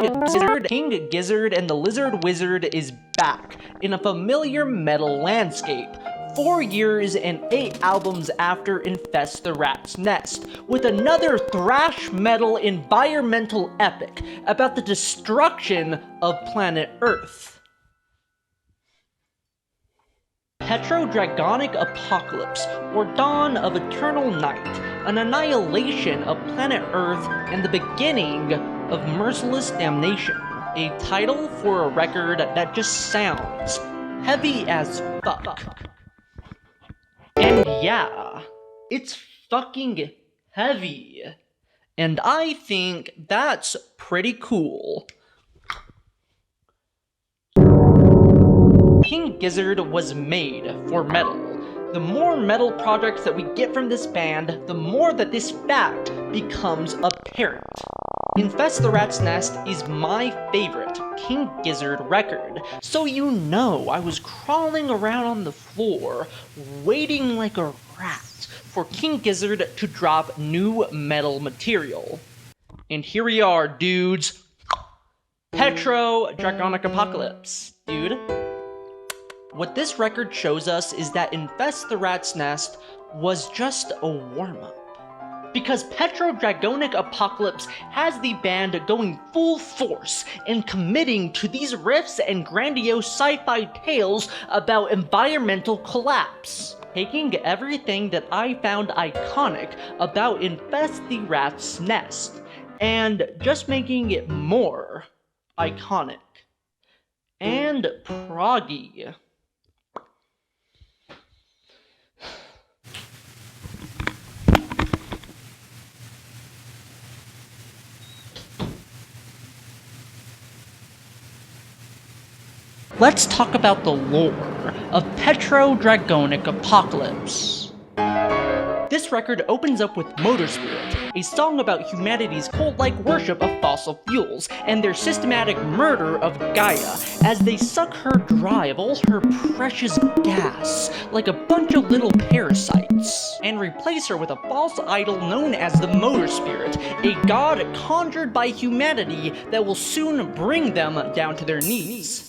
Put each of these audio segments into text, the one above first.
King Gizzard and the Lizard Wizard is back in a familiar metal landscape, 4 years and 8 albums after Infest the Rat's Nest, with another thrash metal environmental epic about the destruction of planet Earth. PetroDragonic Apocalypse, or Dawn of Eternal Night, an annihilation of planet Earth and the beginning of merciless damnation. A title for a record that just sounds heavy as fuck. And yeah, it's fucking heavy. And I think that's pretty cool. King Gizzard was made for metal. The more metal projects that we get from this band, the more that this fact becomes apparent. Infest the Rat's Nest is my favorite King Gizzard record, so you know I was crawling around on the floor, waiting like a rat for King Gizzard to drop new metal material. And here we are, dudes. PetroDragonic Apocalypse, dude. What this record shows us is that Infest the Rat's Nest was just a warm-up. Because PetroDragonic Apocalypse has the band going full force and committing to these riffs and grandiose sci-fi tales about environmental collapse. Taking everything that I found iconic about Infest the Rat's Nest and just making it more iconic and proggy. Let's talk about the lore of PetroDragonic Apocalypse. This record opens up with Motor Spirit, a song about humanity's cult-like worship of fossil fuels and their systematic murder of Gaia as they suck her dry of all her precious gas like a bunch of little parasites, and replace her with a false idol known as the Motor Spirit, a god conjured by humanity that will soon bring them down to their knees.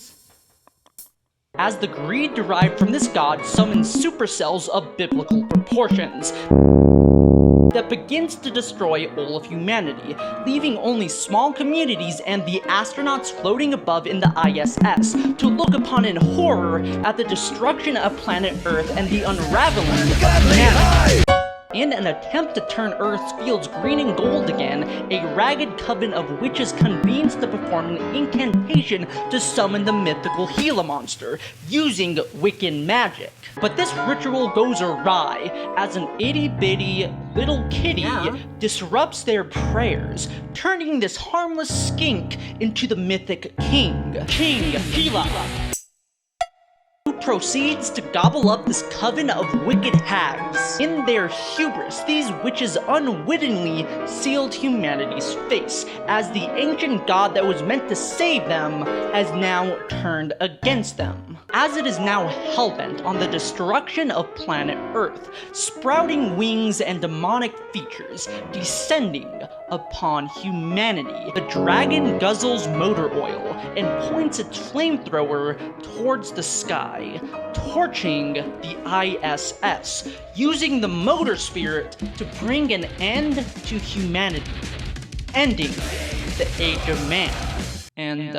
As the greed derived from this god summons supercells of biblical proportions that begins to destroy all of humanity, leaving only small communities and the astronauts floating above in the ISS to look upon in horror at the destruction of planet Earth and the unraveling of humanity. In an attempt to turn Earth's fields green and gold again, a ragged coven of witches convenes to perform an incantation to summon the mythical Gila monster, using Wiccan magic. But this ritual goes awry, as an itty-bitty little kitty disrupts their prayers, turning this harmless skink into the mythic King Gila, who proceeds to gobble up this coven of wicked hags. In their hubris, these witches unwittingly sealed humanity's face, as the ancient god that was meant to save them has now turned against them, as it is now hellbent on the destruction of planet Earth, sprouting wings and demonic features, descending upon humanity. The dragon guzzles motor oil and points its flamethrower towards the sky, torching the ISS, using the Motor Spirit to bring an end to humanity, ending the Age of Man. And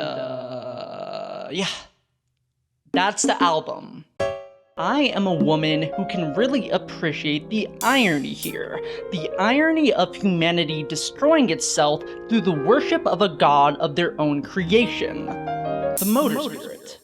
yeah, that's the album. I am a woman who can really appreciate the irony here. The irony of humanity destroying itself through the worship of a god of their own creation, the Motor Spirit.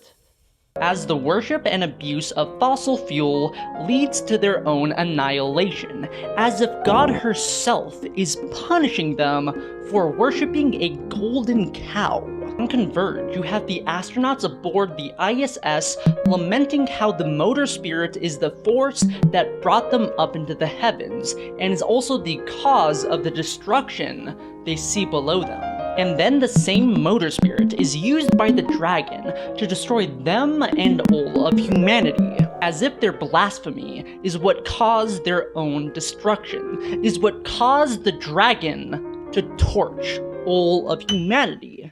As the worship and abuse of fossil fuel leads to their own annihilation, as if God herself is punishing them for worshipping a golden cow. On Converge, you have the astronauts aboard the ISS lamenting how the Motor Spirit is the force that brought them up into the heavens, and is also the cause of the destruction they see below them. And then the same Motor Spirit is used by the dragon to destroy them and all of humanity, as if their blasphemy is what caused their own destruction, is what caused the dragon to torch all of humanity.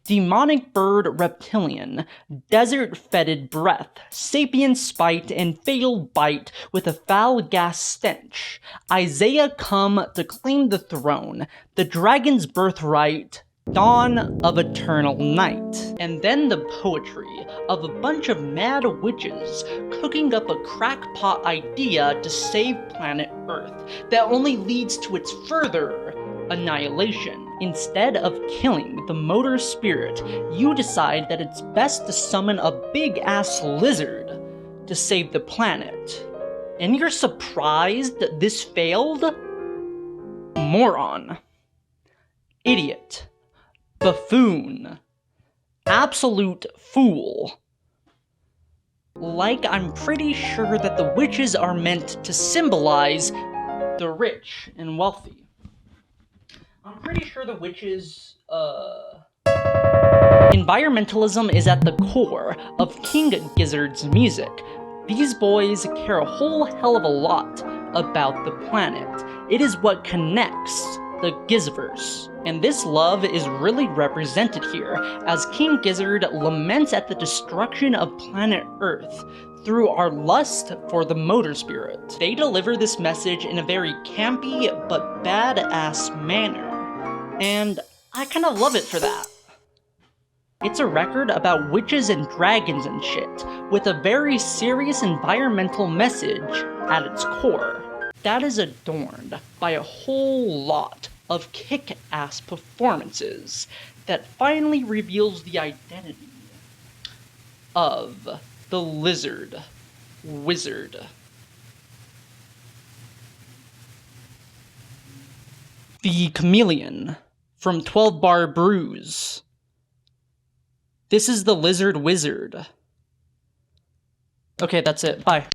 demonic bird reptilian, desert-fetid breath, sapien spite, and fatal bite with a foul gas stench. Isaiah come to claim the throne, the dragon's birthright, dawn of eternal night. And then the poetry of a bunch of mad witches cooking up a crackpot idea to save planet Earth that only leads to its further annihilation. Instead of killing the motor spirit, you decide that it's best to summon a big-ass lizard to save the planet. And you're surprised that this failed? Moron. Idiot. Buffoon. Absolute fool. Like, I'm pretty sure that the witches are meant to symbolize the rich and wealthy. I'm pretty sure the witches, Environmentalism is at the core of King Gizzard's music. These boys care a whole hell of a lot about the planet. It is what connects the Gizzverse. And this love is really represented here, as King Gizzard laments at the destruction of planet Earth through our lust for the motor spirit. They deliver this message in a very campy but badass manner, and I kinda love it for that. It's a record about witches and dragons and shit, with a very serious environmental message at its core. That is adorned by a whole lot of kick-ass performances that finally reveals the identity of the lizard wizard. The chameleon from 12 Bar Brews. This is the lizard wizard. Okay, that's it. Bye.